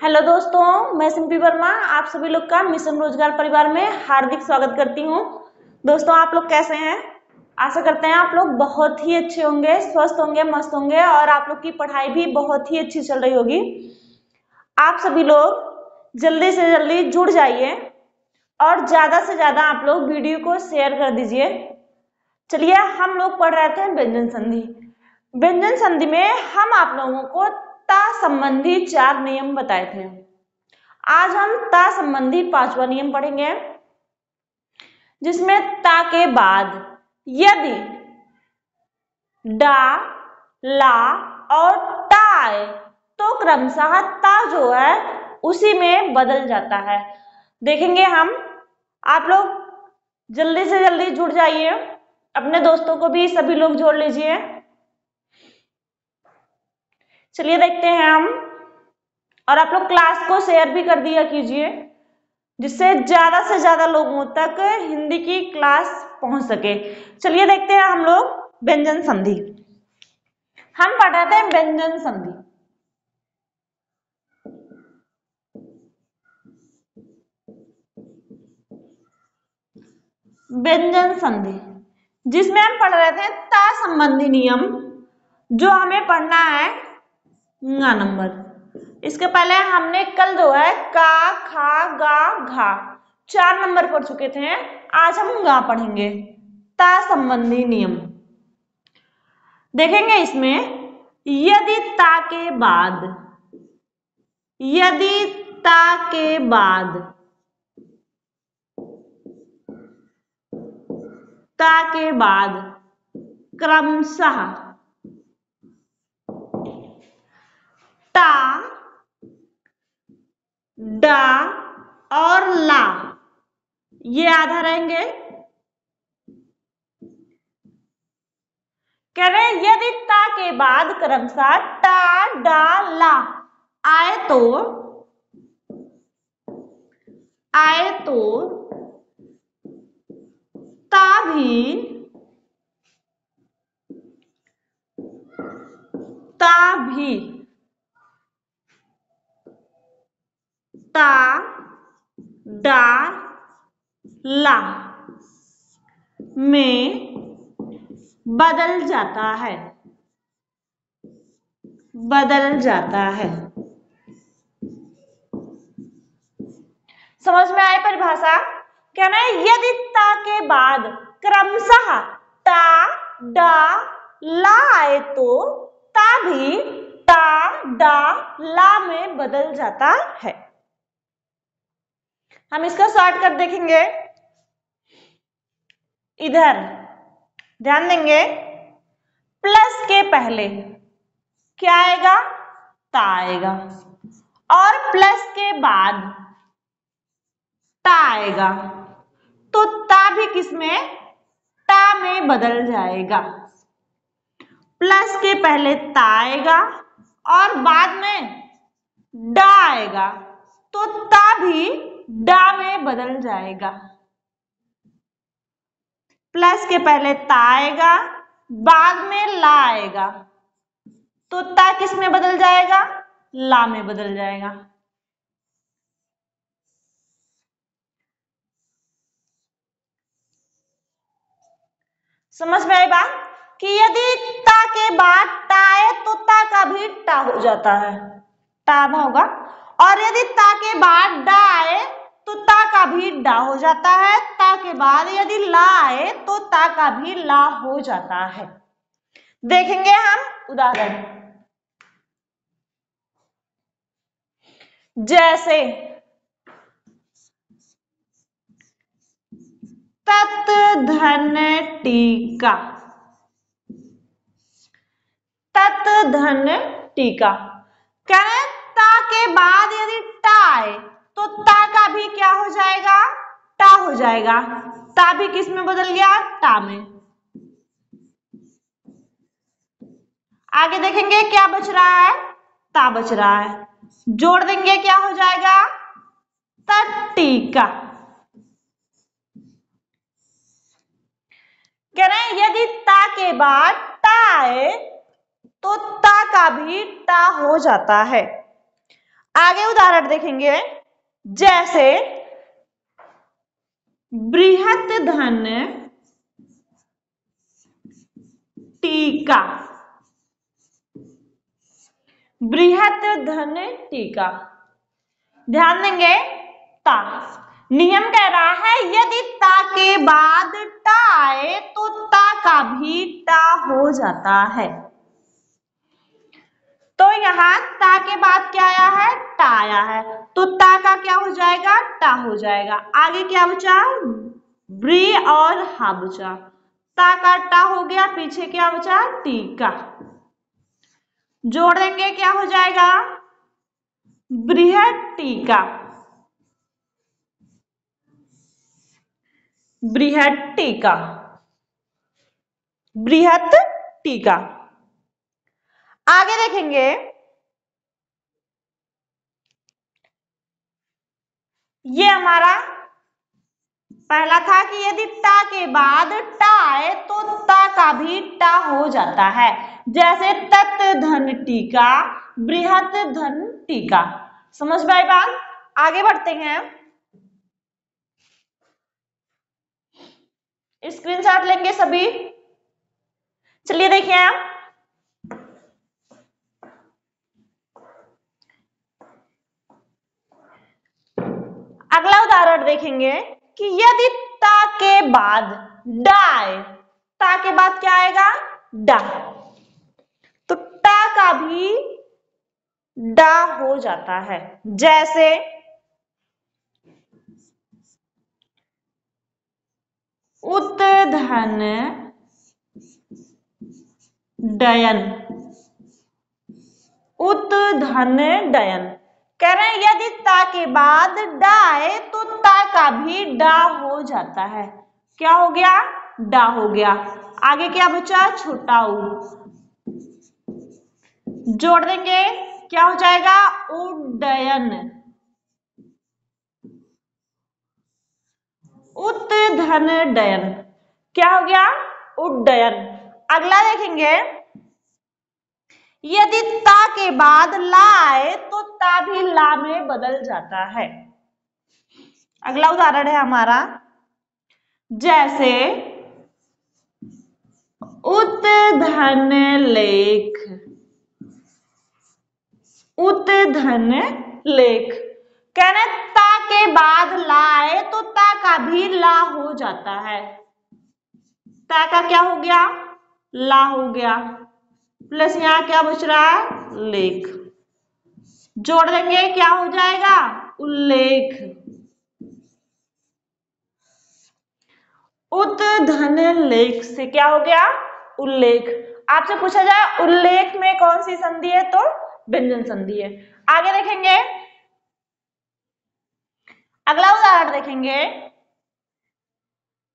Hello दोस्तों, मैं सिंपी वर्मा आप सभी लोग का मिशन रोजगार परिवार में हार्दिक स्वागत करती हूँ। दोस्तों, आप लोग कैसे हैं? आशा करते हैं आप लोग बहुत ही अच्छे होंगे, स्वस्थ होंगे, मस्त होंगे और आप लोग की पढ़ाई भी बहुत ही अच्छी चल रही होगी। आप सभी लोग जल्दी से जल्दी जुड़ जाइए और ज्यादा से ज्यादा आप लोग वीडियो को शेयर कर दीजिए। चलिए, हम लोग पढ़ रहे थे व्यंजन संधि। व्यंजन संधि में हम आप लोगों को ता संबंधी 4 नियम बताए थे। आज हम ता संबंधी 5वां नियम पढ़ेंगे, जिसमें ता के बाद यदि डा, ला और टा आए तो क्रमशः ता जो है उसी में बदल जाता है। देखेंगे हम। आप लोग जल्दी से जल्दी जुड़ जाइए, अपने दोस्तों को भी सभी लोग जोड़ लीजिए। चलिए देखते हैं हम। और आप लोग क्लास को शेयर भी कर दिया कीजिए, जिससे ज्यादा से ज्यादा लोगों तक हिंदी की क्लास पहुंच सके। चलिए देखते हैं हम लोग व्यंजन संधि। हम पढ़ रहे थे व्यंजन संधि। व्यंजन संधि जिसमें हम पढ़ रहे थे ता संबंधी नियम, जो हमें पढ़ना है गा नंबर। इसके पहले हमने कल जो है का, खा, गा, घा 4 नंबर पढ़ चुके थे। आज हम गा पढ़ेंगे, ता संबंधी नियम। देखेंगे इसमें यदि ता के बाद, यदि ता के बाद, ता के बाद क्रमशः टा, डा और ला ये आधा रहेंगे। कह रहे हैं यदि ता के बाद क्रमशः टा, डा, ला आए तो ता भी ता, डा, ला में बदल जाता है, बदल जाता है। समझ में आए परिभाषा? कहना है यदि ता के बाद क्रमशः टा, डा, ला आए तो ता भी टा, डा, ला में बदल जाता है। हम इसका शॉर्टकट देखेंगे। इधर ध्यान देंगे, प्लस के पहले क्या आएगा? ता आएगा और प्लस के बाद ता आएगा तो ता भी किसमें? टा में बदल जाएगा। प्लस के पहले ता आएगा और बाद में डा आएगा तो ता भी डा में बदल जाएगा। प्लस के पहले ता आएगा, बाद में ला आएगा तो ता किस में बदल जाएगा? ला में बदल जाएगा। समझ में आई बात? कि यदि ता के बाद ता आए तो ता का भी टा हो जाता है, टा आधा होगा। और यदि ता के बाद डा आए तो ता का भी डा हो जाता है। ता के बाद यदि ला आए तो ता का भी ला हो जाता है। देखेंगे हम उदाहरण। जैसे तत् धन टीका, तत् धन टीका। कह रहे ता के बाद यदि टा आए तो ता का भी क्या हो जाएगा? टा हो जाएगा। ता भी किस में बदल गया? टा में। आगे देखेंगे क्या बच रहा है? ता बच रहा है। जोड़ देंगे क्या हो जाएगा? तटीका। कह रहे हैं यदि ता के बाद टा आए तो ता का भी टा हो जाता है। आगे उदाहरण देखेंगे, जैसे बृहत धन टीका, बृहत धन टीका। ध्यान देंगे, ता नियम कह रहा है यदि ता के बाद टा आए तो ता का भी टा हो जाता है। तो यहाँ ता के बाद क्या आया है, टा आया है, तो ता का क्या हो जाएगा, टा हो जाएगा। आगे क्या बचा, ब्री और हा बचा, ता का टा हो गया, पीछे क्या बचा, टीका। जोड़ देंगे, क्या हो जाएगा, बृहत टीका, बृहत टीका, बृहत टीका। आगे देखेंगे, ये हमारा पहला था कि यदि टा के बाद टा आए तो ता का भी टा हो जाता है, जैसे तत् धन टीका, बृहत धन टीका। समझ में आई बात? आगे बढ़ते हैं, स्क्रीनशॉट लेंगे सभी। चलिए देखिए आप, अगला उदाहरण देखेंगे कि यदि ता के बाद डा आए, ता के बाद क्या आएगा, डा, तो टा का भी डा हो जाता है, जैसे उत्धन डयन, उत्धन डयन। कह रहे हैं यदि ता के बाद डा आए तो ता का भी डा हो जाता है। क्या हो गया, डा हो गया। आगे क्या बचा, छोटा ऊ, जोड़ देंगे, क्या हो जाएगा, उड्डयन, उत्धन डयन। क्या हो गया, उड्डयन। अगला देखेंगे, यदि ता के बाद ला आए तो ता भी ला में बदल जाता है। अगला उदाहरण है हमारा, जैसे उत्धन लेख, उत्धन लेख। कह रहे ता के बाद ला आए तो ता का भी ला हो जाता है, ता का क्या हो गया, ला हो गया, प्लस यहां क्या बच रहा है, लेख। जोड़ देंगे, क्या हो जाएगा, उल्लेख, उत्धन लेख से क्या हो गया, उल्लेख। आपसे पूछा जाए उल्लेख में कौन सी संधि है, तो व्यंजन संधि है। आगे देखेंगे, अगला उदाहरण देखेंगे,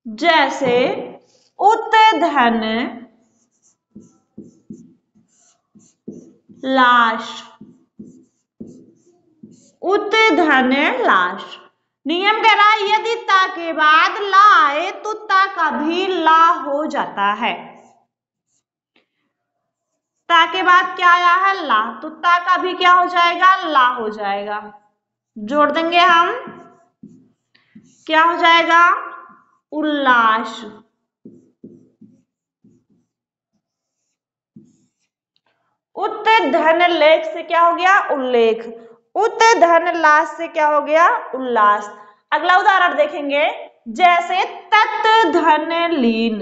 जैसे उत्धन लाश, उत्धन लाश। नियम कह रहा है यदि ता के बाद ला आए तो ता का भी ला हो जाता है। ता के बाद क्या आया है, ला, तो ता का भी क्या हो जाएगा, ला हो जाएगा। जोड़ देंगे हम, क्या हो जाएगा, उल्लास, उत्धन लेख से क्या हो गया, उल्लेख, उत्धन लाश से क्या हो गया, उल्लास। अगला उदाहरण देखेंगे, जैसे तत् धन लीन,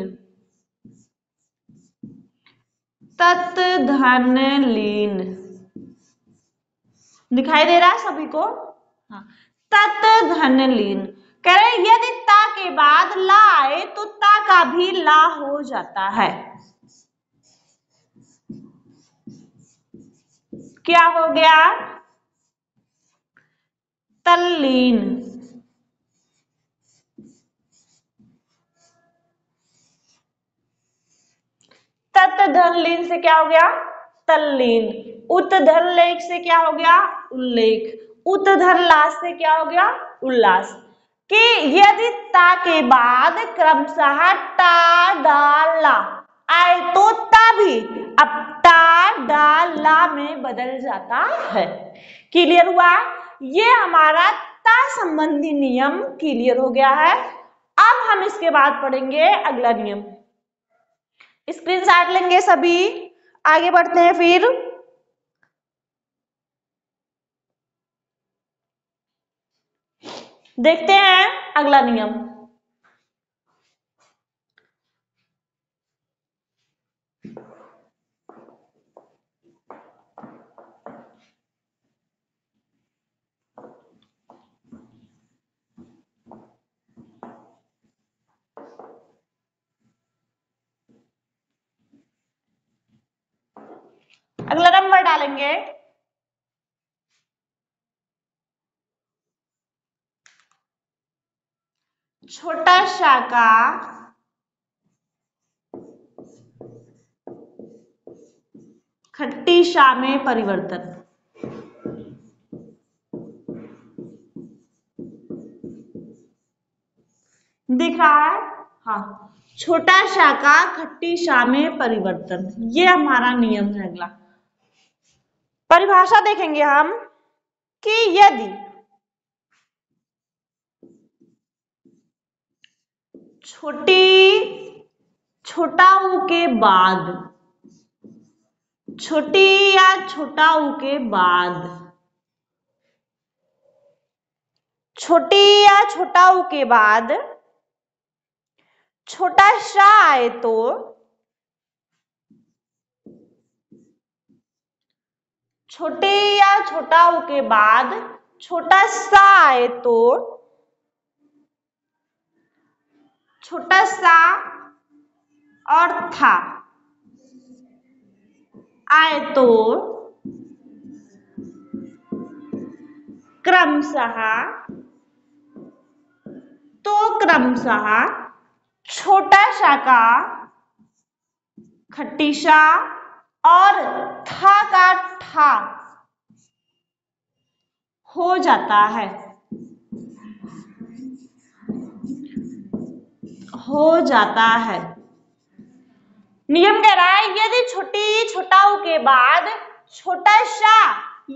तत् धन लीन। दिखाई दे रहा है सभी को, हाँ, तत् धन लीन। कह रहे यदि ता के बाद ला आए तो ता का भी ला हो जाता है। क्या हो गया, तल्लीन। तत् धन लीन से क्या हो गया, तल्लीन। उत्धन लेख से क्या हो गया, उल्लेख। उत्धन लाश से क्या हो गया, उल्लास। कि यदि ता के बाद क्रमशः टा डा ला आए तो ता भी, अब टा डा ला में बदल जाता है। क्लियर हुआ? ये हमारा ता संबंधी नियम क्लियर हो गया है। अब हम इसके बाद पढ़ेंगे अगला नियम। स्क्रीनशॉट लेंगे सभी, आगे बढ़ते हैं। फिर देखते हैं अगला नियम। अगला नंबर डालेंगे छोटा शा का खट्टी शा में परिवर्तन। दिख रहा है? हाँ, छोटा शा का खट्टी शा में परिवर्तन, ये हमारा नियम है। अगला परिभाषा देखेंगे हम कि यदि छोटा ऊ के बाद, छोटी या छोटा ऊ के बाद, छोटी या छोटा ऊ के बाद छोटा शा आए तो छोटे या छोटा ऊ के बाद छोटा सा आए तो छोटा सा और था आए तो क्रमशः छोटा शा का खट्टी शा और था का ठा हो जाता है, हो जाता है। नियम कह रहा है यदि छोटा ऊ के बाद छोटा शा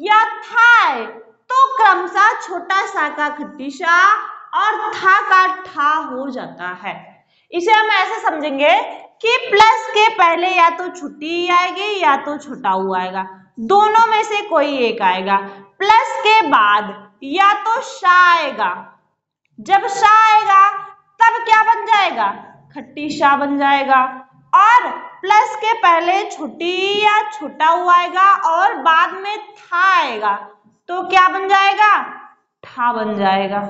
या था है तो क्रमशः छोटा सा का खट्टी शा और था का ठा हो जाता है। इसे हम ऐसे समझेंगे कि प्लस के पहले या तो छुट्टी आएगी या तो छोटा ऊ आएगा, दोनों में से कोई एक आएगा। प्लस के बाद या तो शा आएगा, जब शा आएगा तब क्या बन जाएगा? खट्टी शा बन जाएगा। और प्लस के पहले छोटी या छोटा ऊ आएगा और बाद में था आएगा तो क्या बन जाएगा? ठा बन जाएगा।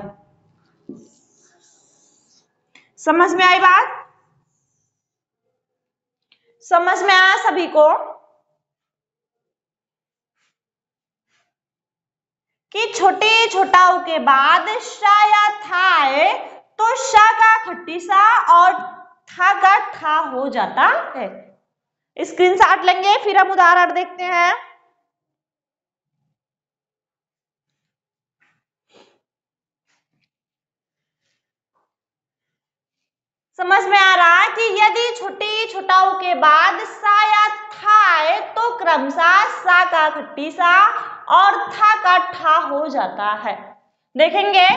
समझ में आई बात? समझ में आया सभी को कि छोटा ऊ के बाद शा या था आए तो शा का खट्टी सा और था का ठा हो जाता है। स्क्रीनशॉट लेंगे, फिर हम उदाहरण देखते हैं। समझ में आ रहा है कि यदि छोटा ऊ के बाद सा या था आए तो क्रमशः सा का खट्टी सा और था का ठा हो जाता है। देखेंगे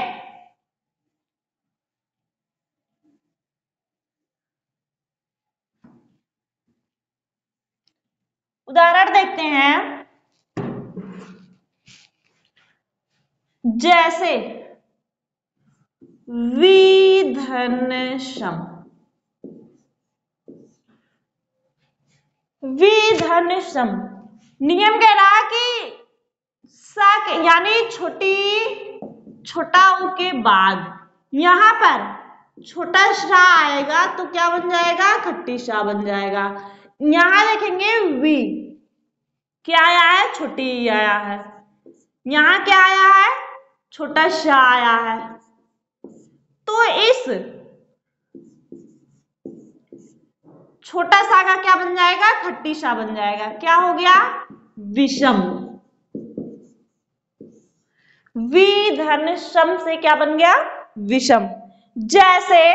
उदाहरण देखते हैं। जैसे विधनसम, विधनसम नियम कह रहा है कि सा के यानी छोटा ऊ के बाद यहां पर छोटा शा आएगा तो क्या बन जाएगा? खट्टी शा बन जाएगा। यहां देखेंगे वी क्या आया है? छोटी ई आया है। यहां क्या आया है? छोटा शा आया है। तो इस छोटा सा का क्या बन जाएगा? खट्टी शा बन जाएगा। क्या हो गया? विषम। विधनसम से क्या बन गया? विषम। जैसे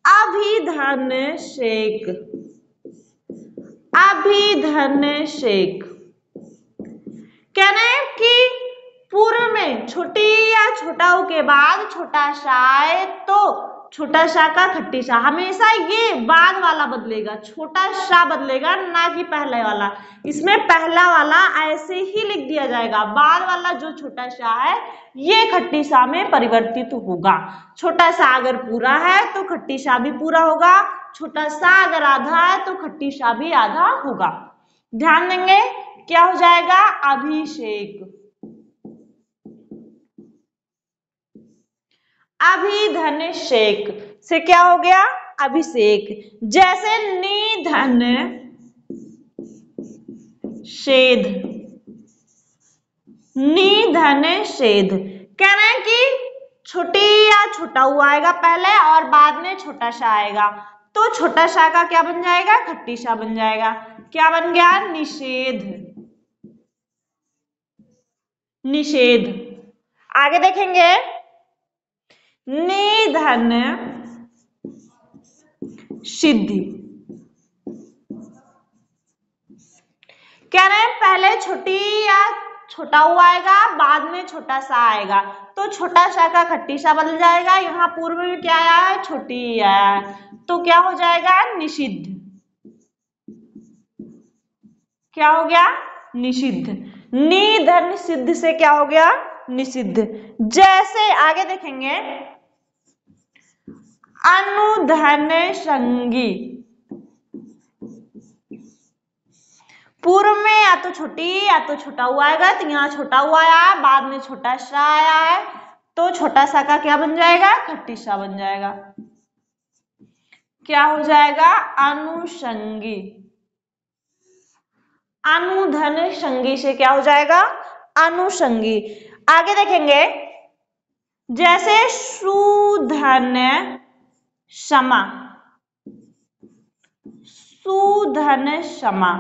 अभिधन शेक, अभिधनषेक। कह रहे हैं कि पूर्व में छोटी या छोटा ऊ के बाद छोटा सा आए तो छोटा सा का खट्टी सा, हमेशा ये बाद वाला बदलेगा, छोटा सा बदलेगा, ना कि पहले वाला। इसमें पहला वाला ऐसे ही लिख दिया जाएगा, बाद वाला जो छोटा सा है ये खट्टी सा में परिवर्तित होगा। छोटा सा अगर पूरा है तो खट्टी सा भी पूरा होगा, छोटा सा अगर आधा है तो खट्टी सा भी आधा होगा। ध्यान देंगे, क्या हो जाएगा? अभिषेक। अभिधनषेक से क्या हो गया? अभिषेक। जैसे निधन शेद, निधनषेद। कह रहे हैं कि छोटी या छोटा ऊ आएगा पहले और बाद में छोटा सा आएगा, तो छोटा सा का क्या बन जाएगा? खट्टी सा बन जाएगा। क्या बन गया? निषेध। निषेध। आगे देखेंगे, निधन सिद्धि। कह रहे हैं पहले छोटी या छोटा ऊ आएगा, बाद में छोटा सा आएगा, तो छोटा सा का खट्टी सा बदल जाएगा। यहाँ पूर्व में क्या आया है? छोटी आया है, तो क्या हो जाएगा? निषिद्ध। क्या हो गया? निषिद्ध। निधन सिद्ध से क्या हो गया? निषिद्ध। जैसे आगे देखेंगे, अनुधन संगी। पूर्व में या तो छोटी या तो छोटा ऊ आएगा, तो यहाँ छोटा ऊ आया है, बाद में छोटा सा आया है, तो छोटा सा का क्या बन जाएगा? खट्टी सा बन जाएगा। क्या हो जाएगा? अनुषंगी। अनुधन संगी से क्या हो जाएगा? अनुषंगी। आगे देखेंगे, जैसे सुधन समा। सुधन समा।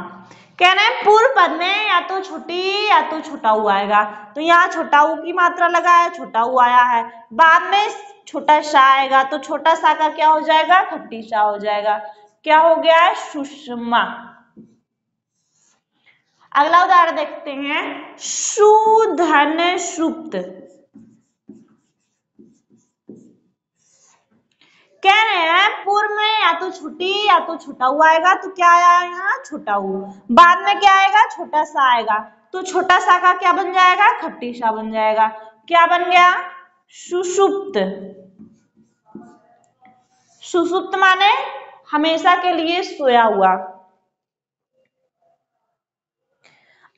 कह रहे हैं पूर्व पद में या तो छोटी या तो छोटा ऊ आएगा, तो यहाँ छोटा ऊ की मात्रा लगा है, छोटा ऊ आया है, बाद में छोटा सा आएगा, तो छोटा सा का क्या हो जाएगा? खट्टी सा हो जाएगा। क्या हो गया? सुषमा। अगला उदाहरण देखते हैं, सुधन सुप्त। कह रहे हैं पूर्व में या तो छोटी या तो छोटा ऊ आएगा, तो क्या आया यहाँ? छोटा ऊ। बाद में क्या आएगा? छोटा सा आएगा, तो छोटा सा का क्या बन जाएगा? खट्टी सा बन जाएगा। क्या बन गया? सुषुप्त। सुषुप्त माने हमेशा के लिए सोया हुआ।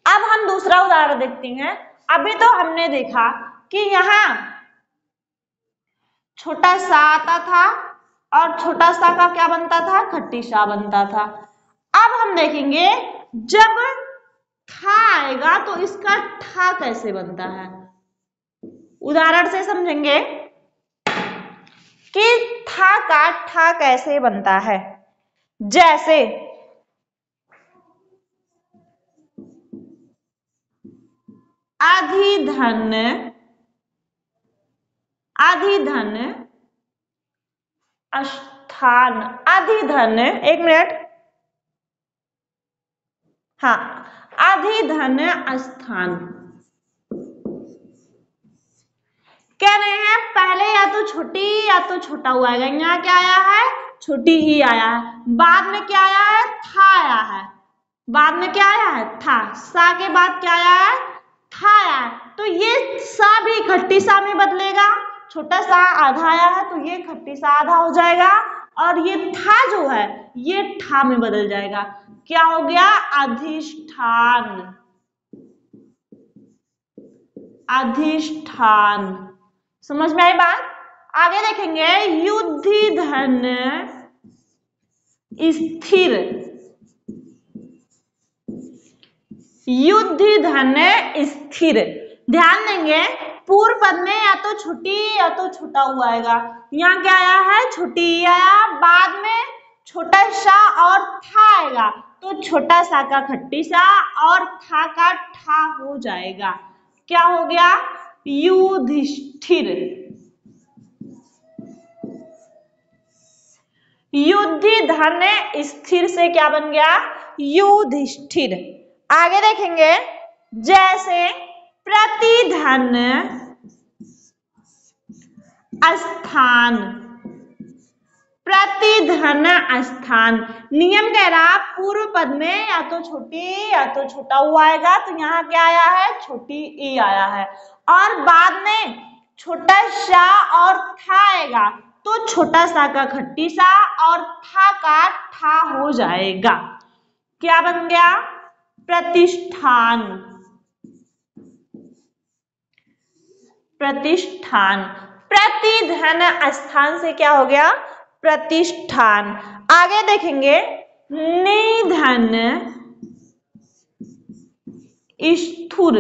अब हम दूसरा उदाहरण देखते हैं। अभी तो हमने देखा कि यहाँ छोटा सा आता था और छोटा सा का क्या बनता था? खट्टी सा बनता था। अब हम देखेंगे जब था आएगा तो इसका ठा कैसे बनता है। उदाहरण से समझेंगे कि था का ठा कैसे बनता है। जैसे अधिधन, अधिधन स्थान। अधिधन, एक मिनट, हाँ, अधिधन स्थान। कह रहे हैं पहले या तो छोटी या तो छोटा हुआ आएगा। यहाँ क्या आया है? छोटी ही आया है। बाद में क्या आया है? था आया है। बाद में क्या आया है? था। सा के बाद क्या आया है? था आया है। तो ये सा भी खट्टी सा में बदलेगा। छोटा सा आधा आया है तो ये खट्टी सा आधा हो जाएगा, और ये था जो है ये ठा में बदल जाएगा। क्या हो गया? अधिष्ठान। अधिष्ठान। समझ में आई बात? आगे देखेंगे, युधिधन स्थिर। युधिधन स्थिर। ध्यान देंगे पूर्व पद में या तो छोटी या तो छोटा हुआ आएगा। यहाँ क्या आया है? छोटी आया, बाद में छोटा सा और था आएगा, तो छोटा सा का खट्टी सा और था का ठा हो जाएगा। क्या हो गया? युधिष्ठिर। युधिधन स्थिर से क्या बन गया? युधिष्ठिर। आगे देखेंगे, जैसे प्रतिधन स्थान, प्रतिधन स्थान। नियम कह रहा पूर्व पद में या तो छोटी या तो छोटा ऊ आएगा, तो यहाँ क्या आया है, छोटी ई आया है, और बाद में छोटा सा और था आएगा, तो छोटा सा का खट्टी सा और था का ठा हो जाएगा। क्या बन गया, प्रतिष्ठान। प्रतिष्ठान, प्रतिधन स्थान से क्या हो गया, प्रतिष्ठान। आगे देखेंगे, निधन स्थूर।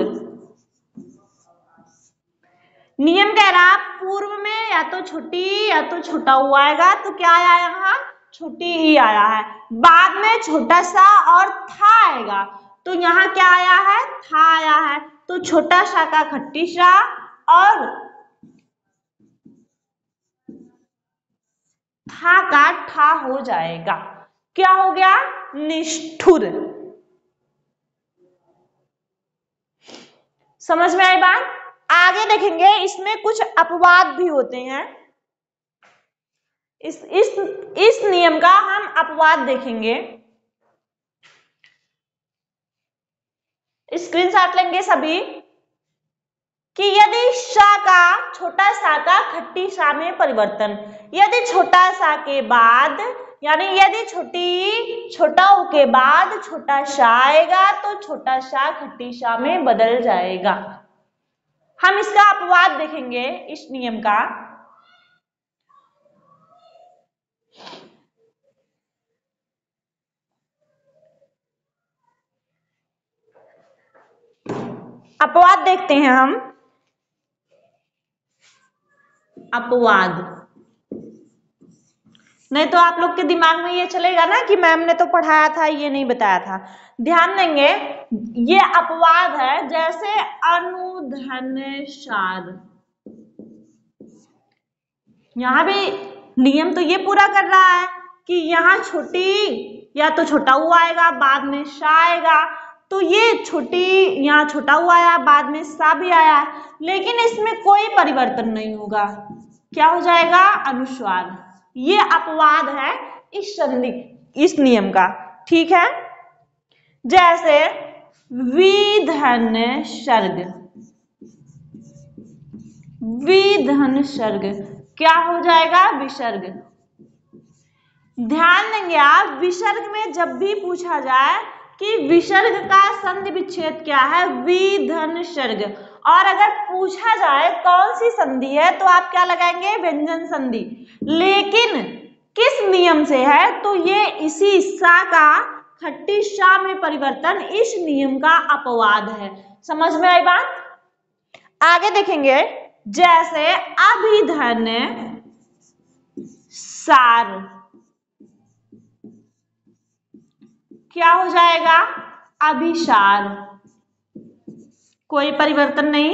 नियम कह रहा पूर्व में या तो छोटी या तो छोटा ऊ आएगा, तो क्या आया यहाँ, छोटी ई आया है, बाद में छोटा सा और था आएगा, तो यहाँ क्या आया है, था आया है, तो छोटा सा का खट्टी सा और था का ठा हो जाएगा। क्या हो गया, निष्ठुर। समझ में आई बात। आगे देखेंगे, इसमें कुछ अपवाद भी होते हैं। इस नियम का हम अपवाद देखेंगे। स्क्रीनशॉट लेंगे सभी, कि यदि सा का छोटा सा का खट्टी सा में परिवर्तन, यदि छोटा सा के बाद यानी यदि छोटा ऊ के बाद छोटा सा आएगा, तो छोटा सा खट्टी सा में बदल जाएगा। हम इसका अपवाद देखेंगे इस नियम का। अपवाद देखते हैं हम। अपवाद, नहीं तो आप लोग के दिमाग में ये चलेगा ना कि मैम ने तो पढ़ाया था, ये नहीं बताया था। ध्यान देंगे, ये अपवाद है, जैसे अनुधनसार। यहां भी नियम तो ये पूरा कर रहा है कि यहाँ छोटी या तो छोटा ऊ आएगा, बाद में सा आएगा, तो ये छोटी यहाँ छोटा ऊ आया, बाद में सा भी आया, लेकिन इसमें कोई परिवर्तन नहीं होगा। क्या हो जाएगा, अनुस्वार। ये अपवाद है इस संधि, इस नियम का, ठीक है। जैसे विधन सर्ग, विधन सर्ग क्या हो जाएगा, विसर्ग। ध्यान देंगे आप, विसर्ग में जब भी पूछा जाए कि विसर्ग का संधि विच्छेद क्या है, विधन सर्ग, और अगर पूछा जाए कौन सी संधि है, तो आप क्या लगाएंगे, व्यंजन संधि। लेकिन किस नियम से है, तो ये इसी सा का खट्टी सा में परिवर्तन, इस नियम का अपवाद है। समझ में आई बात। आगे देखेंगे, जैसे अभिधन सार क्या हो जाएगा, अभिसार। कोई परिवर्तन नहीं।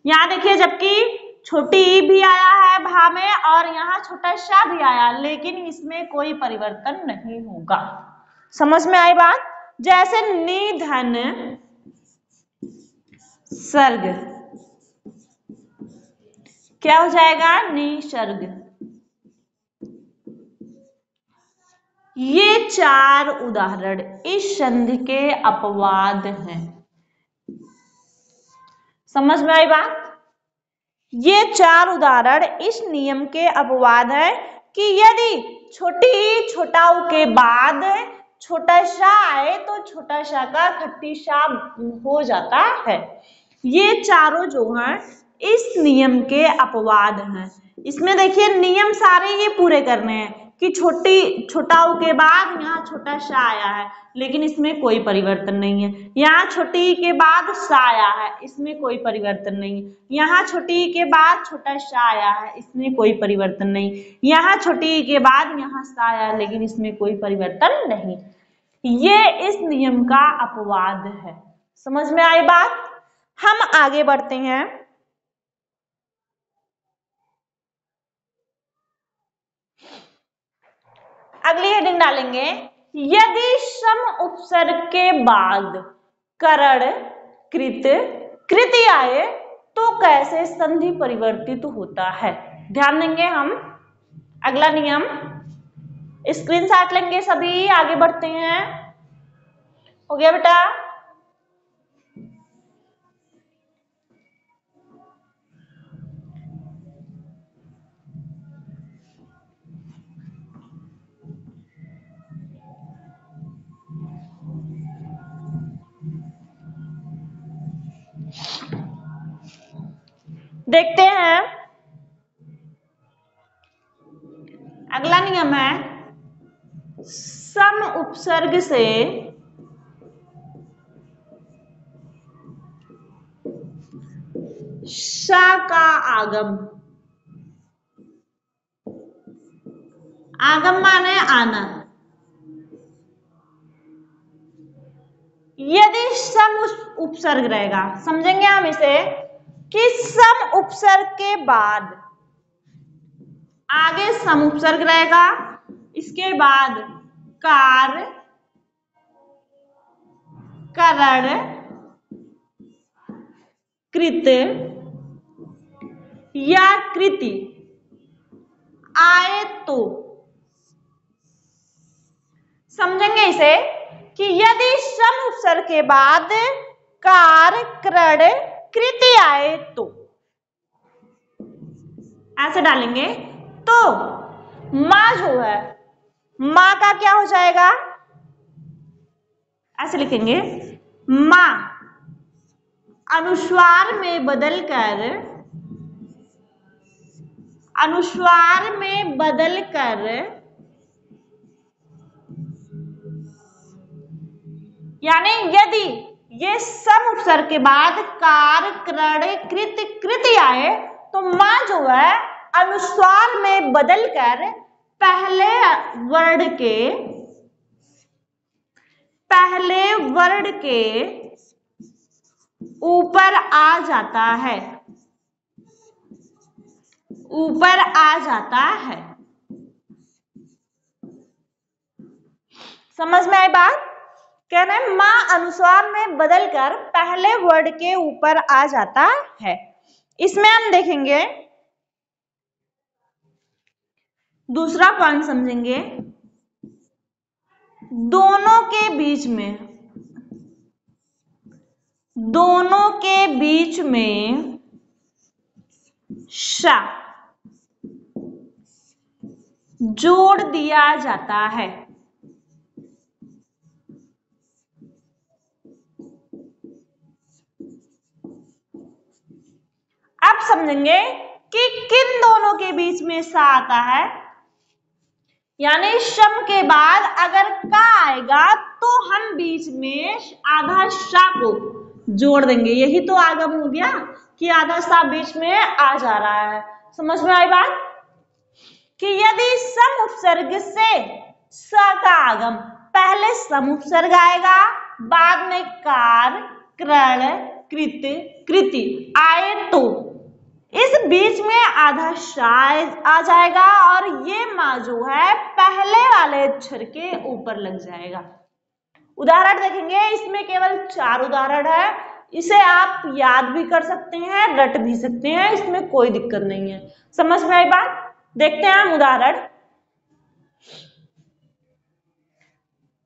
यहां देखिए, जबकि छोटी ई भी आया है भा में और यहाँ छोटा सा भी आया, लेकिन इसमें कोई परिवर्तन नहीं होगा। समझ में आई बात। जैसे निधन सर्ग क्या हो जाएगा, निसर्ग। ये चार उदाहरण इस संधि के अपवाद हैं। समझ में आई बात। ये चार उदाहरण इस नियम के अपवाद है कि यदि छोटी छोटा ऊ के बाद छोटा सा आए, तो छोटा सा का खट्टी सा हो जाता है। ये चारों जो हैं इस नियम के अपवाद हैं। इसमें देखिए, नियम सारे ये पूरे करने हैं कि छोटा ऊ के बाद यहाँ छोटा सा आया है, लेकिन इसमें कोई परिवर्तन नहीं है। यहाँ छोटी के बाद सा आया है, इसमें कोई परिवर्तन नहीं है। यहाँ छोटी के बाद छोटा सा आया है, इसमें कोई परिवर्तन नहीं। यहाँ छोटी के बाद यहाँ सा आया, लेकिन इसमें कोई परिवर्तन नहीं। ये इस नियम का अपवाद है। समझ में आई बात। हम आगे बढ़ते हैं। अगली हेडिंग डालेंगे, यदि सम उपसर्ग के बाद करण कृत कृति आए तो कैसे संधि परिवर्तित होता है। ध्यान देंगे हम। अगला नियम स्क्रीनशॉट लेंगे सभी, आगे बढ़ते हैं। हो गया बेटा? देखते हैं। अगला नियम है सम उपसर्ग से श का आगम। आगम माने आना। यदि सम उपसर्ग रहेगा, समझेंगे हम इसे, कि सम उपसर्ग के बाद आगे सम उपसर्ग रहेगा, इसके बाद कार, करण, कृत या कृति आए तो समझेंगे इसे कि यदि सम उपसर्ग के बाद कार, करण, कृति आए तो ऐसे डालेंगे। तो मां जो है, मां का क्या हो जाएगा, ऐसे लिखेंगे, मां अनुस्वार में बदलकर, अनुस्वार में बदलकर यानी यदि ये सम उपसर्ग के बाद कार, करण, कृत, कृति आए तो मां जो है अनुस्वार में बदलकर पहले वर्ण के ऊपर आ जाता है, ऊपर आ जाता है। समझ में आई बात? कह रहे हैं मां अनुस्वार में बदलकर पहले वर्ड के ऊपर आ जाता है। इसमें हम देखेंगे, दूसरा पॉइंट समझेंगे, दोनों के बीच में श जोड़ दिया जाता है। अब समझेंगे कि किन दोनों के बीच में सा आता है। यानी शम के बाद अगर का आएगा तो हम बीच में आधा शा को जोड़ देंगे। यही तो आगम हो गया कि आधा सा बीच में आ जा रहा है। समझ में आई बात? कि यदि सम उपसर्ग से स का आगम, पहले सम उपसर्ग आएगा, बाद में कार, करण, कृत, कृति आए तो इस बीच में आधा शा आ जाएगा और ये मां जो है पहले वाले अक्षर के ऊपर लग जाएगा। उदाहरण देखेंगे, इसमें केवल 4 उदाहरण है। इसे आप याद भी कर सकते हैं, रट भी सकते हैं, इसमें कोई दिक्कत नहीं है। समझ में आई बात? देखते हैं हम उदाहरण।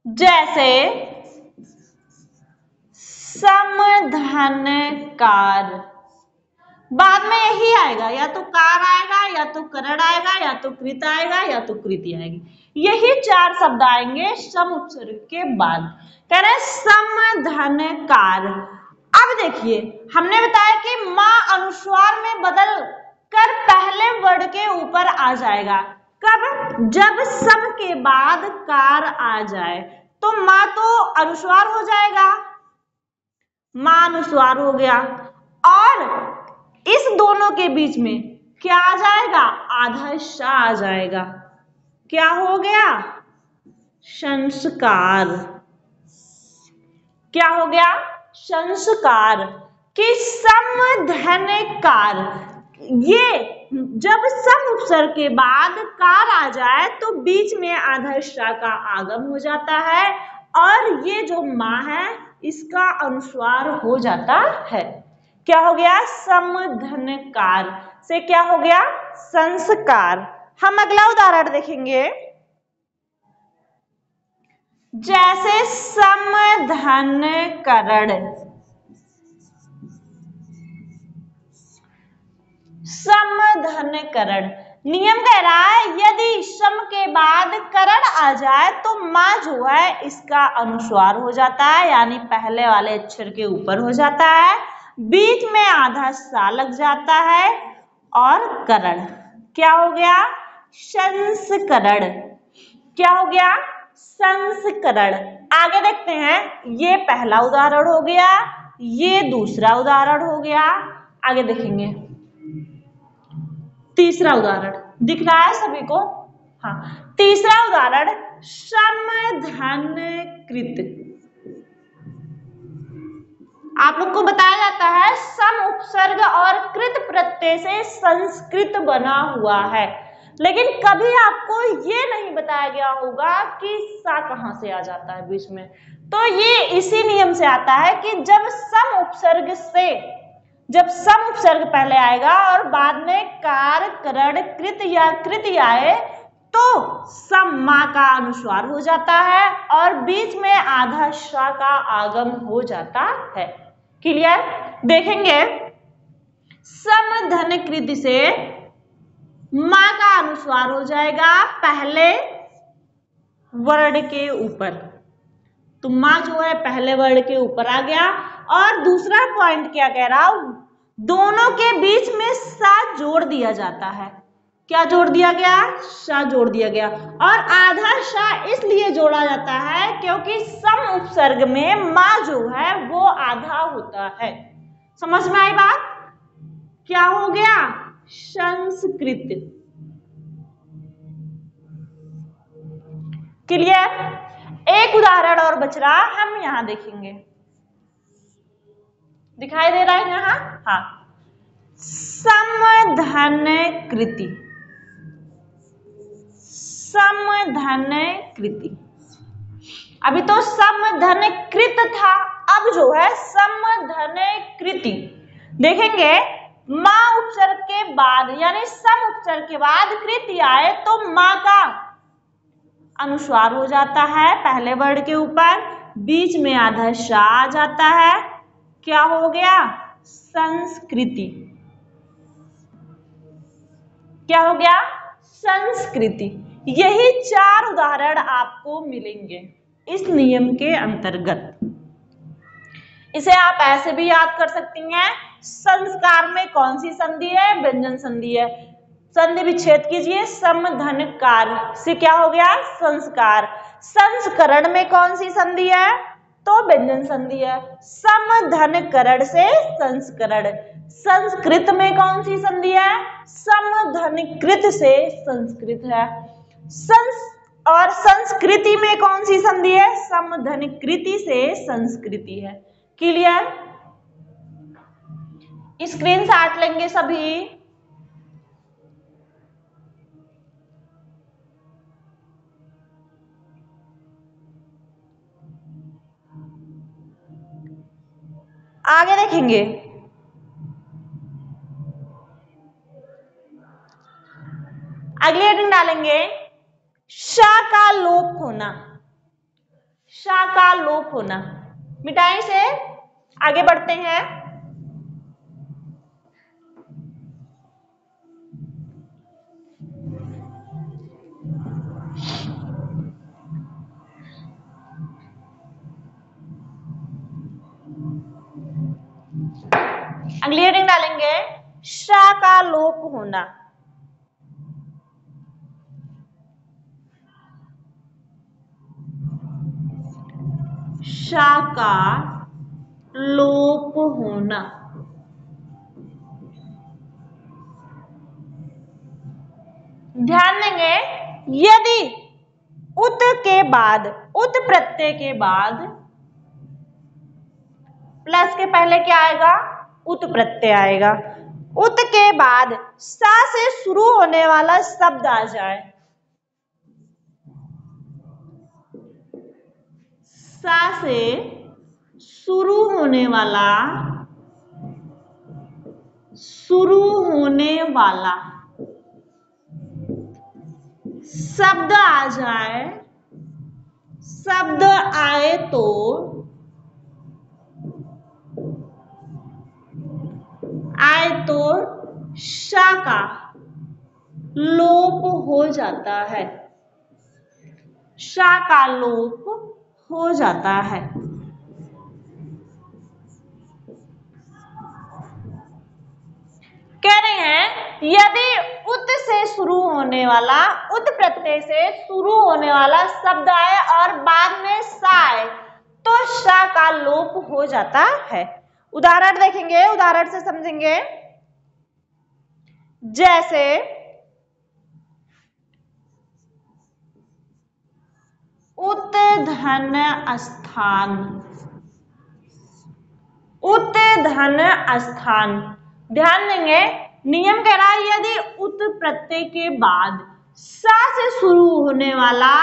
जैसे समधनकार, बाद में यही आएगा, या तो कार आएगा, या तो करण आएगा, या तो कृत आएगा, या तो कृति आएगी। यही 4 शब्द आएंगे सम उपसर्ग के बाद। कह रहे समधनकार। अब देखिए, हमने बताया कि मां अनुस्वार में बदल कर पहले वर्ड के ऊपर आ जाएगा। कब? जब सम के बाद कार आ जाए तो मां तो अनुस्वार हो जाएगा, मां अनुस्वार हो गया, और इस दोनों के बीच में क्या आ जाएगा? आधा शा आ जाएगा। क्या हो गया? संस्कार। क्या हो गया? संस्कार। कि समधनकार, ये जब सम उपसर्ग के बाद कार आ जाए तो बीच में आधा हिस्सा का आगम हो जाता है और ये जो माँ है इसका अनुस्वार हो जाता है। क्या हो गया? समधनकार से क्या हो गया? संस्कार। हम अगला उदाहरण देखेंगे। जैसे समधनकरण, समधनकरण नियम कह रहा है यदि सम के बाद करण आ जाए तो माँ जो है इसका अनुस्वार हो जाता है, यानी पहले वाले अक्षर के ऊपर हो जाता है, बीच में आधा सा लग जाता है और करण क्या हो गया? संस्करण। क्या हो गया? संस्करण। आगे देखते हैं, ये पहला उदाहरण हो गया, ये दूसरा उदाहरण हो गया। आगे देखेंगे तीसरा उदाहरण, दिख रहा है सभी को? हाँ, तीसरा उदाहरण समधनकृत। आप लोग को बताया जाता है सम उपसर्ग और कृत प्रत्यय से संस्कृत बना हुआ है, लेकिन कभी आपको ये नहीं बताया गया होगा कि सा कहां से आ जाता है बीच में। तो ये इसी नियम से आता है कि जब सम उपसर्ग पहले आएगा और बाद में कार, करण, कृत या कृति आए तो सम माँ का अनुस्वार हो जाता है और बीच में आधा श का आगम हो जाता है। क्लियर? देखेंगे समधनकृत से माँ का अनुस्वार हो जाएगा पहले वर्ण के ऊपर, तो माँ जो है पहले वर्ण के ऊपर आ गया। और दूसरा पॉइंट क्या कह रहा हूं, दोनों के बीच में सा जोड़ दिया जाता है। क्या जोड़ दिया गया? सा जोड़ दिया गया। और आधा सा इसलिए जोड़ा जाता है क्योंकि सम उपसर्ग में माँ जो है वो आधा होता है। समझ में आई बात? क्या हो गया? संस्कृत। क्लियर? एक उदाहरण और बच रहा, हम यहां देखेंगे। दिखाई दे रहा है यहां? हाँ, समधनकृति। समधनकृति, अभी तो समधनकृत था, अब जो है समधनकृति। देखेंगे माँ उपसर्ग के बाद यानी सम उपसर्ग के बाद कृति आए तो माँ का अनुस्वार हो जाता है पहले वर्ण के ऊपर, बीच में आधा श आ जाता है। क्या हो गया? संस्कृति। क्या हो गया? संस्कृति। यही 4 उदाहरण आपको मिलेंगे इस नियम के अंतर्गत। इसे आप ऐसे भी याद कर सकती हैं, संस्कार में कौन सी संधि है? व्यंजन संधि है। संधि विच्छेद कीजिए, समधनकार से क्या हो गया? संस्कार। संस्करण में कौन सी संधि है? तो व्यंजन संधि है। समधनकरण से संस्करण। संस्कृत में कौन सी संधि है? समधनकृत से संस्कृत है। और संस्कृति में कौन सी संधि है? समधनकृति से संस्कृति है। क्लियर? स्क्रीनशॉट लेंगे सभी। आगे देखेंगे, अगले हेडिंग डालेंगे श का लोप होना। श का लोप होना, मिटाई से आगे बढ़ते हैं। अगली हेडिंग डालेंगे श का लोप होना। श का लोप होना। ध्यान देंगे, यदि उत के बाद, उत प्रत्यय के बाद प्लस के पहले क्या आएगा? उत प्रत्यय आएगा। उत के बाद सा से शुरू होने वाला शब्द आ जाए। सा से शुरू होने वाला शब्द आ जाए, शब्द आए तो शा का लोप हो जाता है, शा का लोप हो जाता है। कह रहे हैं यदि उत से शुरू होने वाला, उत प्रत्यय से शुरू होने वाला शब्द आए और बाद में सा आए तो शा का लोप हो जाता है। उदाहरण देखेंगे, उदाहरण से समझेंगे। जैसे उत धन स्थान, उत धन स्थान। ध्यान देंगे, नियम कह रहा है यदि उत प्रत्यय के बाद सा से शुरू होने वाला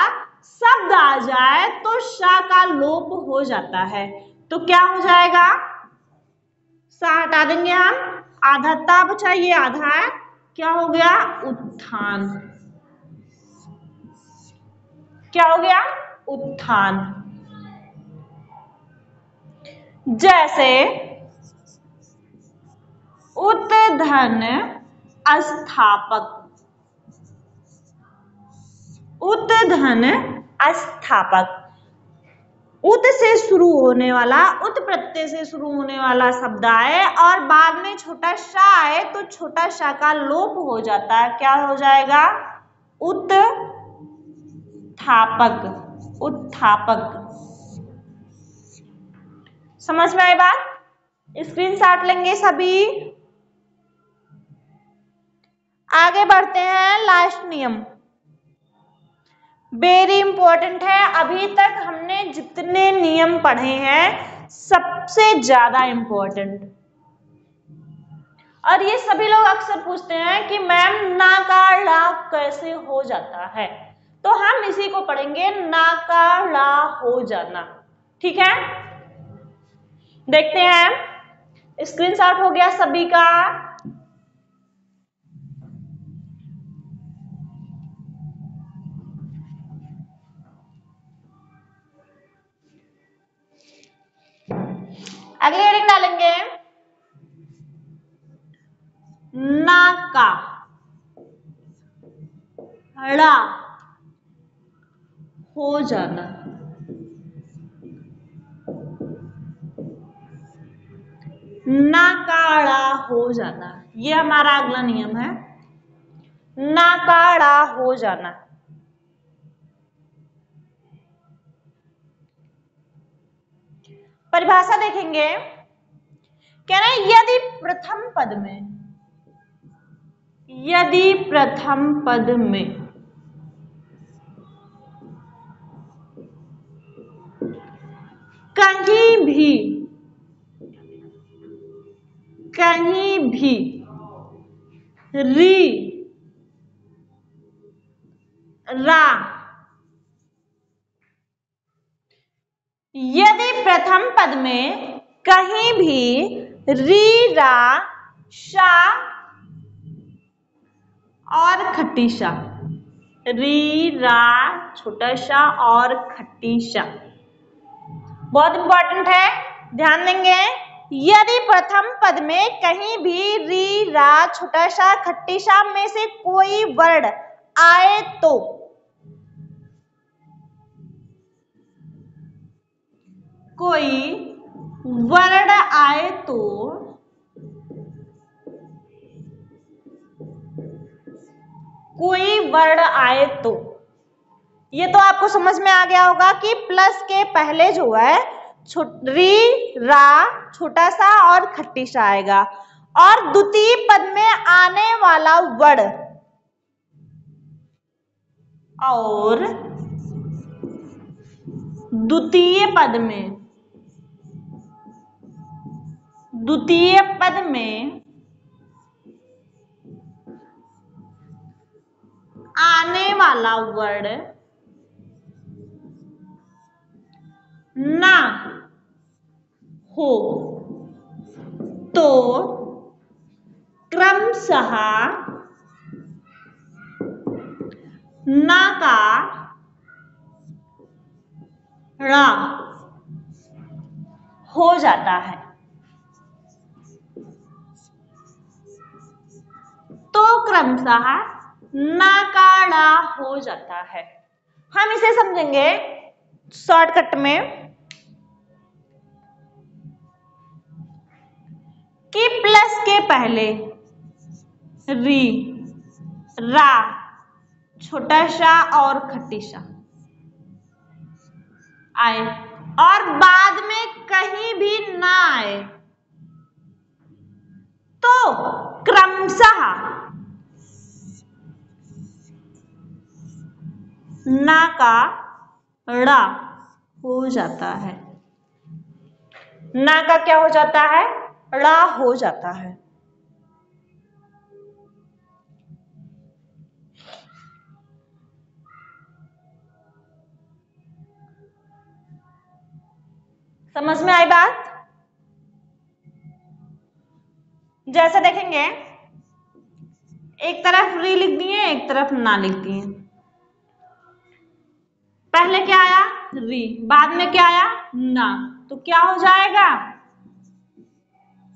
शब्द आ जाए तो शा का लोप हो जाता है। तो क्या हो जाएगा, सा हटा देंगे हम, आधा ता बचा, ये आधा है, क्या हो गया, उत्थान। क्या हो गया, उत्थान। जैसे उत धन अस्थापक, उत धन अस्थापक। उत से शुरू होने वाला, उत प्रत्यय से शुरू होने वाला शब्द आए और बाद में छोटा शा आए तो छोटा शा का लोप हो जाता है। क्या हो जाएगा, उत्थापक, उत्थापक। समझ में आई बात? स्क्रीनशॉट लेंगे सभी। आगे बढ़ते हैं, लास्ट नियम वेरी इंपॉर्टेंट है। अभी तक हमने जितने नियम पढ़े हैं सबसे ज्यादा इंपॉर्टेंट, और ये सभी लोग अक्सर पूछते हैं कि मैम ना का ला कैसे हो जाता है, तो हम इसी को पढ़ेंगे, ना का ला हो जाना। ठीक है, देखते हैं। स्क्रीनशॉट हो गया सभी का। अगली हेडिंग डालेंगे, ना का ड़ा हो जाना, ना का ड़ा हो जाना, ये हमारा अगला नियम है, ना का ड़ा हो जाना। परिभाषा देखेंगे, कह रहे हैं यदि प्रथम पद में, यदि प्रथम पद में कहीं भी री रा, यदि प्रथम पद में कहीं भी री रा शा और खट्टी शा, री रा छोटा शा और खट्टी शा, बहुत इंपॉर्टेंट है, ध्यान देंगे। यदि प्रथम पद में कहीं भी री रा छोटा शा खट्टी शा में से कोई वर्ण आए तो, कोई वर्ण आए तो कोई वर्ण आए तो, ये तो आपको समझ में आ गया होगा कि प्लस के पहले जो है री रा छोटा सा और खट्टी सा आएगा, और द्वितीय पद में आने वाला वर्ण, और द्वितीय पद में वाला वर्ड ना हो तो क्रमशः ना का ड़ा हो जाता है। तो क्रमशः ना का ड़ा हो जाता है। हम इसे समझेंगे शॉर्टकट में कि प्लस के पहले री, रा, छोटा सा और खट्टी सा आए और बाद में कहीं भी ना आए तो क्रमशः ना का ड़ा हो जाता है। ना का क्या हो जाता है? ड़ा हो जाता है। समझ में आई बात? जैसे देखेंगे एक तरफ री लिख दिए, एक तरफ ना लिख दिए। पहले क्या आया? री, बाद में क्या आया? ना, तो क्या हो जाएगा?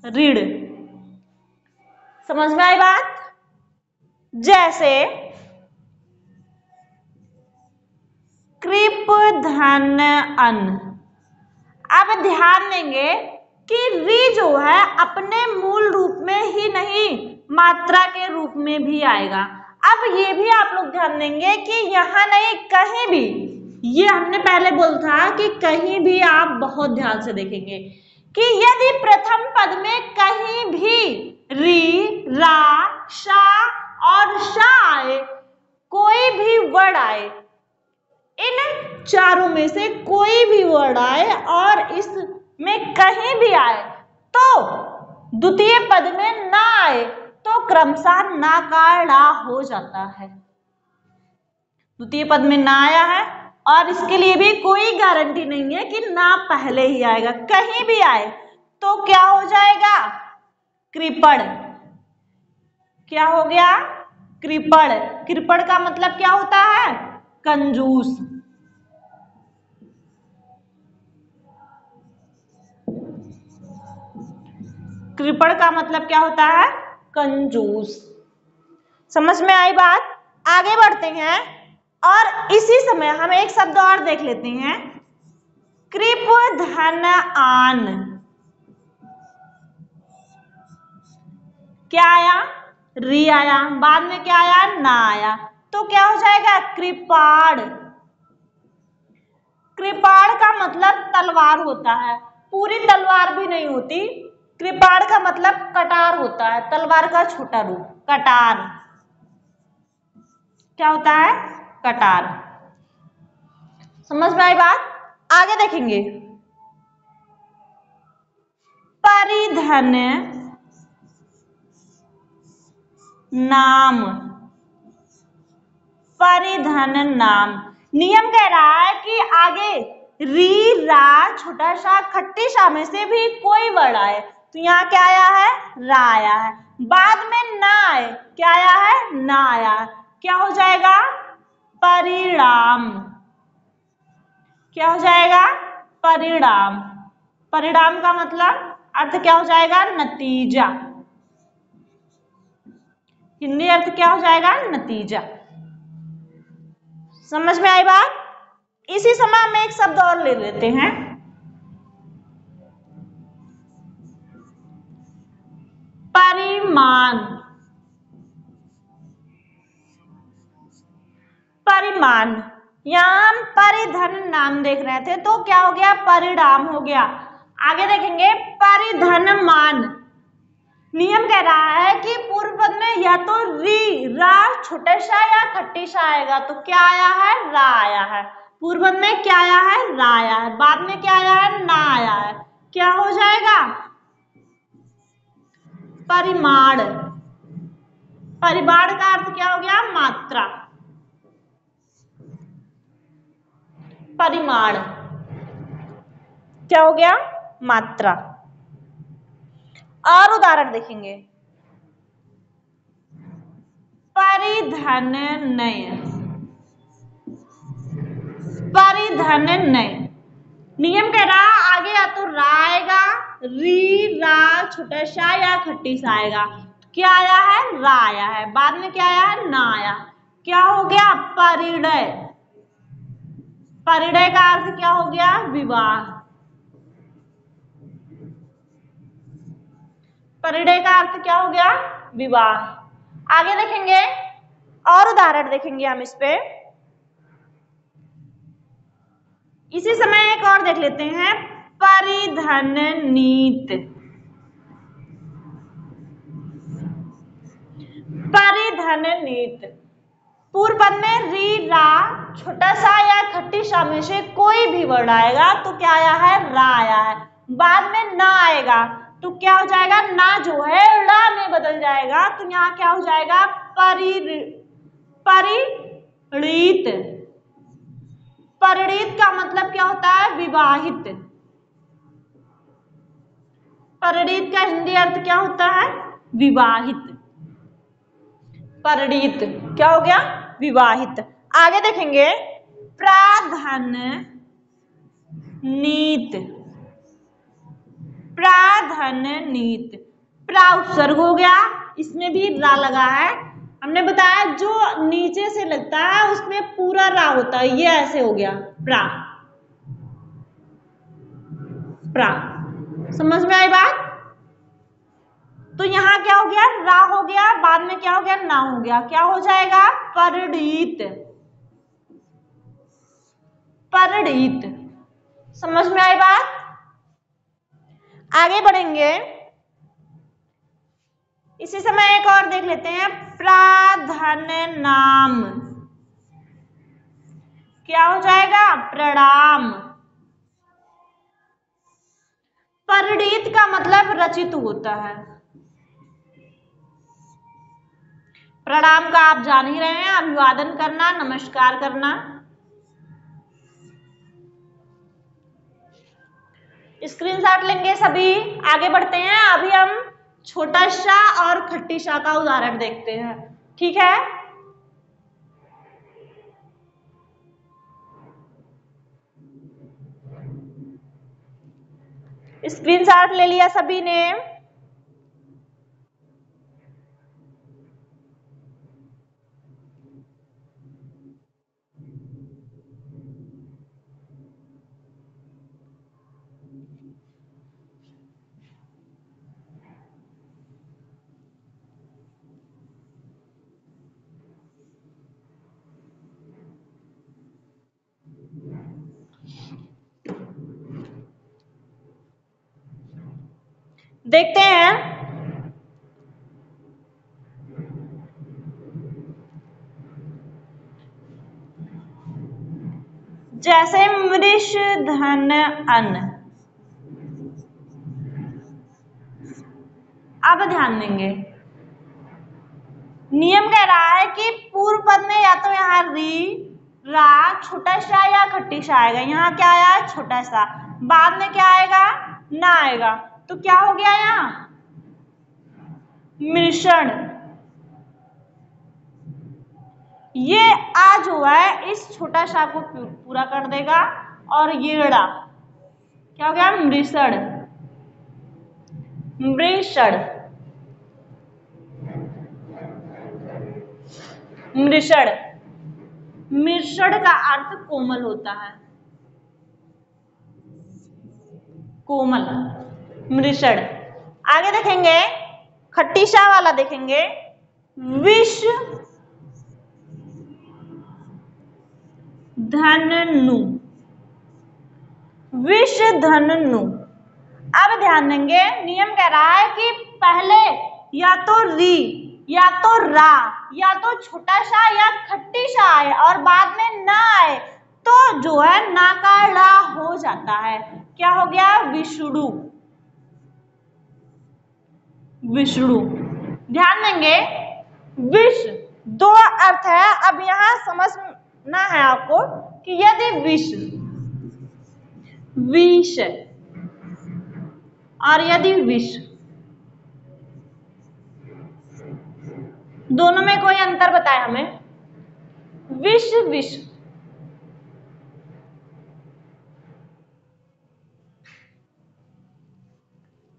रीड। समझ में आई बात? जैसे कृप धन अन। अब ध्यान देंगे कि री जो है अपने मूल रूप में ही नहीं, मात्रा के रूप में भी आएगा। अब ये भी आप लोग ध्यान देंगे कि यहां नहीं, कहीं भी, ये हमने पहले बोला था कि कहीं भी, आप बहुत ध्यान से देखेंगे कि यदि प्रथम पद में कहीं भी री, रा, शा और शा आए, कोई भी वर्ड आए, इन चारों में से कोई भी वर्ड आए और इसमें कहीं भी आए तो द्वितीय पद में ना आए तो क्रमशः ना का ड़ा हो जाता है। द्वितीय पद में ना आया है और इसके लिए भी कोई गारंटी नहीं है कि ना पहले ही आएगा, कहीं भी आए तो क्या हो जाएगा? कृपण। क्या हो गया? कृपण। कृपण का मतलब क्या होता है? कंजूस। कृपण का मतलब क्या होता है? कंजूस। समझ में आई बात? आगे बढ़ते हैं और इसी समय हम एक शब्द और देख लेते हैं, कृप धन आन। क्या आया? री आया, बाद में क्या आया? ना आया, तो क्या हो जाएगा? कृपाण। कृपाण का मतलब तलवार होता है, पूरी तलवार भी नहीं होती। कृपाण का मतलब कटार होता है, तलवार का छोटा रूप, कटार। क्या होता है? कटार। समझ में आई बात? आगे देखेंगे, परिधन नाम। परिधन नाम नियम कह रहा है कि आगे री, रा, छोटा सा, खट्टी सा में से भी कोई वर्ड आए तो यहाँ क्या आया है? रा आया है, बाद में ना आए, क्या आया है? ना आया है, क्या हो जाएगा? परिणाम। क्या हो जाएगा? परिणाम। परिणाम का मतलब अर्थ क्या हो जाएगा? नतीजा। हिंदी अर्थ क्या हो जाएगा? नतीजा। समझ में आई बात? इसी समय हम एक शब्द और ले लेते हैं, परिमाण। परिमाण। यहां हम परिधन नाम देख रहे थे तो क्या हो गया? परिणाम हो गया। आगे देखेंगे, परिधन मान। नियम कह रहा है कि पूर्व पद में या तो री, रा, छोटा सा या खट्टी सा आएगा तो क्या आया है? रा आया है। पूर्व पद में क्या आया है? रा आया है, बाद में क्या आया है? ना आया है, क्या हो जाएगा? परिमाण। परिमाण का अर्थ क्या हो गया? मात्रा। परिमाण। क्या हो गया? मात्रा। और उदाहरण देखेंगे। परिधन्य। परिधन्य नियम कह रहा आगे या तो रा आएगा, री, रा, छोटा सा या खट्टी सा आएगा। क्या आया है? रा आया है। बाद में क्या आया है? ना आया। क्या हो गया? परिणय। परिणय का अर्थ क्या हो गया? विवाह। परिणय का अर्थ क्या हो गया? विवाह। आगे देखेंगे और उदाहरण देखेंगे हम इस पे। इसी समय एक और देख लेते हैं, परिधन्नीत। परिधन्नीत पूर्व पद में री, रा, छोटा सा या खट्टी सा में से कोई भी वर्ड आएगा तो क्या आया है? रा आया है। बाद में ना आएगा तो क्या हो जाएगा? ना जो है रा में बदल जाएगा। तो यहाँ क्या हो जाएगा? परिणीत। परिणीत का मतलब क्या होता है? विवाहित। परिणीत का हिंदी अर्थ क्या होता है? विवाहित। परिणीत क्या हो गया? विवाहित। आगे देखेंगे, प्राधान्य नीत। प्राधान्य नीत, प्रा उपसर्ग हो गया, इसमें भी रा लगा है। हमने बताया जो नीचे से लगता है उसमें पूरा रा होता है। ये ऐसे हो गया प्रा। प्रा समझ में आई बात? तो यहाँ क्या हो गया? रा हो गया, बाद में क्या हो गया? ना हो गया। क्या हो जाएगा? परिणीत। परिणीत। समझ में आई बात? आगे बढ़ेंगे। इसी समय एक और देख लेते हैं, प्राधान्य नाम। क्या हो जाएगा? प्रणाम। परिणीत का मतलब रचित होता है। प्रणाम का आप जान ही रहे हैं, अभिवादन करना, नमस्कार करना। स्क्रीनशॉट लेंगे सभी। आगे बढ़ते हैं। अभी हम छोटा सा और खट्टी सा का उदाहरण देखते हैं। ठीक है? स्क्रीनशॉट ले लिया सभी ने? देखते हैं। जैसे मृष धन अन्न। अब ध्यान देंगे, नियम कह रहा है कि पूर्व पद में या तो यहाँ री, रा, छोटा सा या खट्टी सा आएगा। यहाँ क्या आया है? छोटा सा। बाद में क्या आएगा? ना आएगा। तो क्या हो गया यहाँ? मिश्रण। ये आ जो है इस छोटा सा को पूरा कर देगा और ये ड़ा क्या हो गया? मृषण। मृषण। मृषण। मृषण का अर्थ कोमल होता है। कोमल। मृषण। आगे देखेंगे, खट्टी सा वाला देखेंगे, विष धनु। विष धनु। अब ध्यान देंगे, नियम कह रहा है कि पहले या तो री, या तो रा, या तो छोटा सा या खट्टी सा आए और बाद में ना आए तो जो है ना का ला हो जाता है। क्या हो गया? विष्णु। विष्णु। ध्यान देंगे, विष दो अर्थ है। अब यहां समझना है आपको कि यदि विष विष और यदि विष, दोनों में कोई अंतर बताए हमें। विष विष,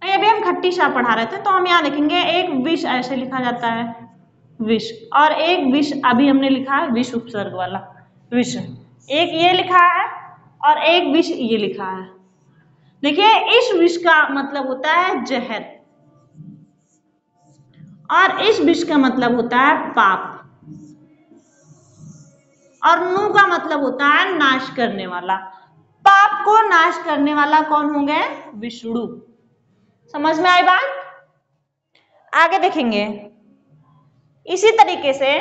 अभी हम खट्टी छाप पढ़ा रहे थे तो हम यहाँ लिखेंगे एक विष ऐसे लिखा जाता है विष, और एक विष अभी हमने लिखा है विष उपसर्ग वाला विष, एक ये लिखा है और एक विष ये लिखा है। देखिए इस विष का मतलब होता है जहर और इस विष का मतलब होता है पाप, और नु का मतलब होता है नाश करने वाला। पाप को नाश करने वाला कौन होंगे? विष्णु। समझ में आई बात? आगे देखेंगे इसी तरीके से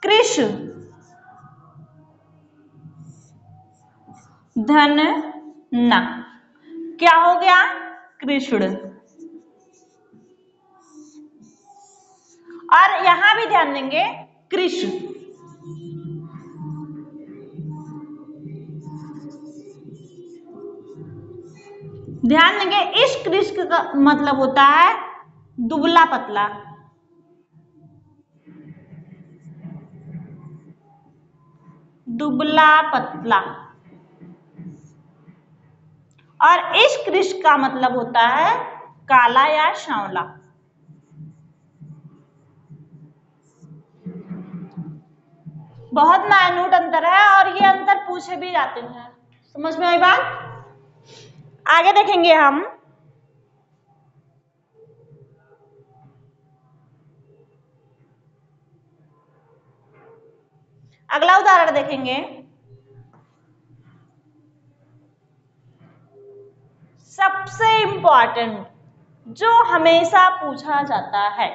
कृष धन न, क्या हो गया? कृष्ण। और यहां भी ध्यान देंगे कृष्ण, ध्यान देंगे इस कृष्ण का मतलब होता है दुबला पतला, दुबला पतला, और इस कृष्ण का मतलब होता है काला या सांवला। बहुत माइन्यूट अंतर है और ये अंतर पूछे भी जाते हैं। समझ में आई बात? आगे देखेंगे हम अगला उदाहरण देखेंगे। सबसे इंपॉर्टेंट जो हमेशा पूछा जाता है,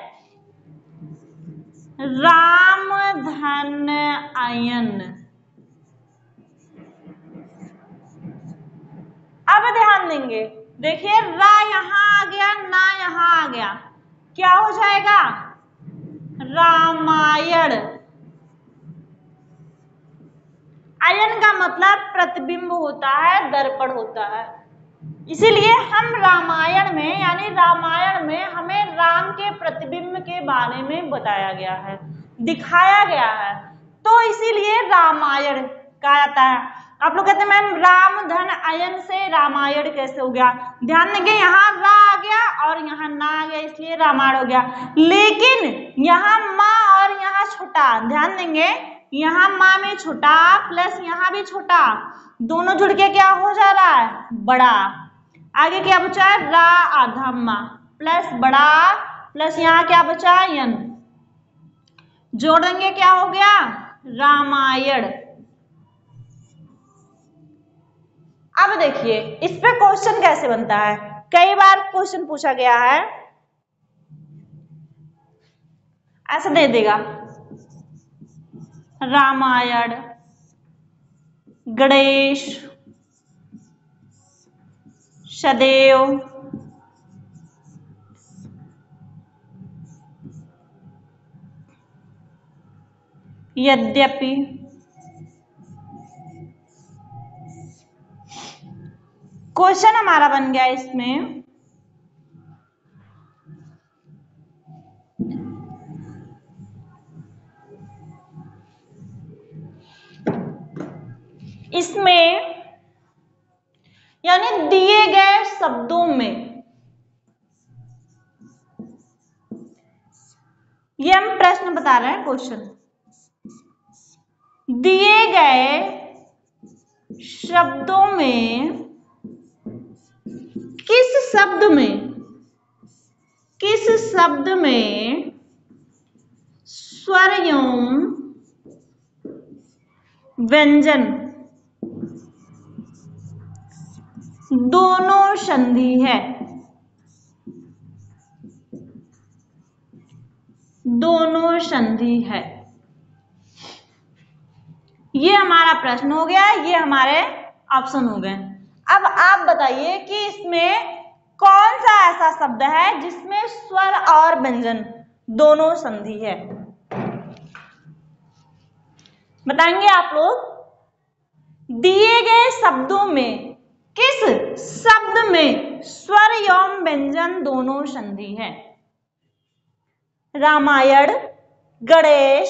राम धन अयन। अब ध्यान देंगे, देखिए रा यहां आ गया, ना यहां आ गया, क्या हो जाएगा? रामायण। अयन का मतलब प्रतिबिंब होता है, दर्पण होता है, इसीलिए हम रामायण में यानी रामायण में हमें राम के प्रतिबिंब के बारे में बताया गया है, दिखाया गया है, तो इसीलिए रामायण कहा जाता है। आप लोग कहते हैं मैम राम धन अयन से रामायण कैसे हो गया? ध्यान देंगे यहाँ रा आ गया और यहाँ ना आ गया, इसलिए रामायण हो गया, लेकिन यहाँ माँ और यहाँ छोटा, ध्यान देंगे यहाँ माँ में छोटा प्लस यहाँ भी छोटा, दोनों जुड़ के क्या हो जा रहा है? बड़ा। आगे क्या बचा? रा आधा माँ प्लस बड़ा प्लस यहाँ क्या बचा? यन, जोड़ देंगे क्या हो गया? रामायण। अब देखिए इस पे क्वेश्चन कैसे बनता है, कई बार क्वेश्चन पूछा गया है, ऐसे दे देगा रामायण गणेश सदैव यद्यपि क्वेश्चन हमारा बन गया इसमें यानी दिए गए शब्दों में, ये हम प्रश्न बता रहे हैं, क्वेश्चन दिए गए शब्दों में किस शब्द में स्वर एवं व्यंजन दोनों संधि है, दोनों संधि है। ये हमारा प्रश्न हो गया, ये हमारे ऑप्शन हो गए। अब आप बताइए कि इसमें कौन सा ऐसा शब्द है जिसमें स्वर और व्यंजन दोनों संधि है? बताएंगे आप लोग। दिए गए शब्दों में किस शब्द में स्वर एवं व्यंजन दोनों संधि है? रामायण, गणेश,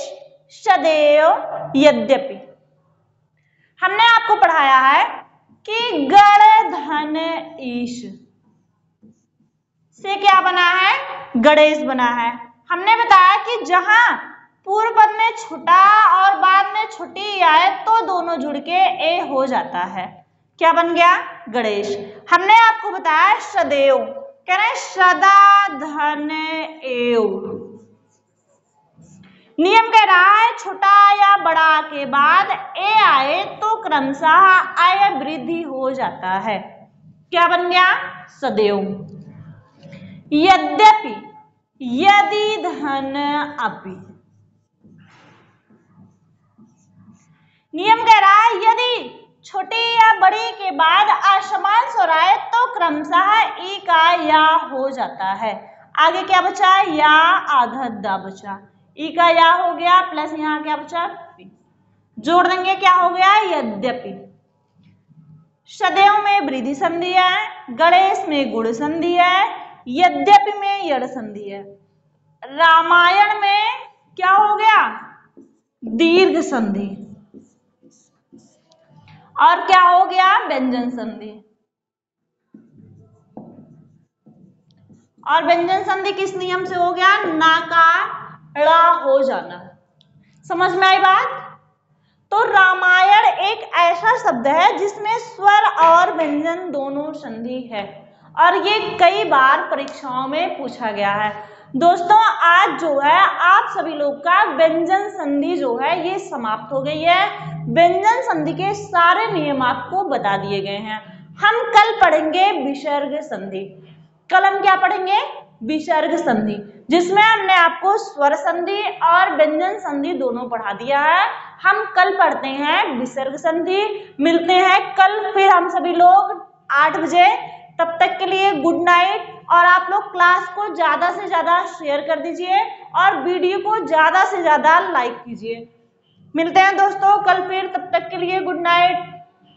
सदैव, यद्यपि। हमने आपको पढ़ाया है कि गण धन ईश से क्या बना है? गणेश बना है। हमने बताया कि जहां पूर्व पद में छुटा और बाद में छुटी आए तो दोनों जुड़ के ए हो जाता है। क्या बन गया? गणेश। हमने आपको बताया सदैव, कह रहे सदा धन एव। नियम कह रहा है छोटा या बड़ा के बाद ए आए तो क्रमशः आय वृद्धि हो जाता है। क्या बन गया? सदैव। यद्यपि, यदि धन अपि। नियम कह रहा है यदि छोटी या बड़ी के बाद असमान स्वर आए तो क्रमशः ई का या हो जाता है। आगे क्या बचा? या आधा दा बचा। ई का या हो गया प्लस यहाँ क्या बचा? पी। जोड़ देंगे क्या हो गया? यद्यपि। सदैव में वृद्धि संधि है, गणेश में गुण संधि है, यद्यपि में यड़ संधि है। रामायण में क्या हो गया? दीर्घ संधि। और क्या हो गया? व्यंजन संधि। और व्यंजन संधि किस नियम से हो गया? ना का ड़ा हो जाना। समझ में आई बात? तो रामायण एक ऐसा शब्द है जिसमें स्वर और व्यंजन दोनों संधि है और ये कई बार परीक्षाओं में पूछा गया है। दोस्तों आज जो है आप सभी लोग का व्यंजन संधि जो है ये समाप्त हो गई है। व्यंजन संधि के सारे नियम आपको बता दिए गए हैं। हम कल पढ़ेंगे विसर्ग संधि। कल हम क्या पढ़ेंगे? विसर्ग संधि, जिसमें हमने आपको स्वर संधि और व्यंजन संधि दोनों पढ़ा दिया है। हम कल पढ़ते हैं विसर्ग संधि। मिलते हैं कल फिर हम सभी लोग 8 बजे। तब तक के लिए गुड नाइट। और आप लोग क्लास को ज्यादा से ज्यादा शेयर कर दीजिए और वीडियो को ज्यादा से ज्यादा लाइक कीजिए। मिलते हैं दोस्तों कल फिर, तब तक के लिए गुड नाइट।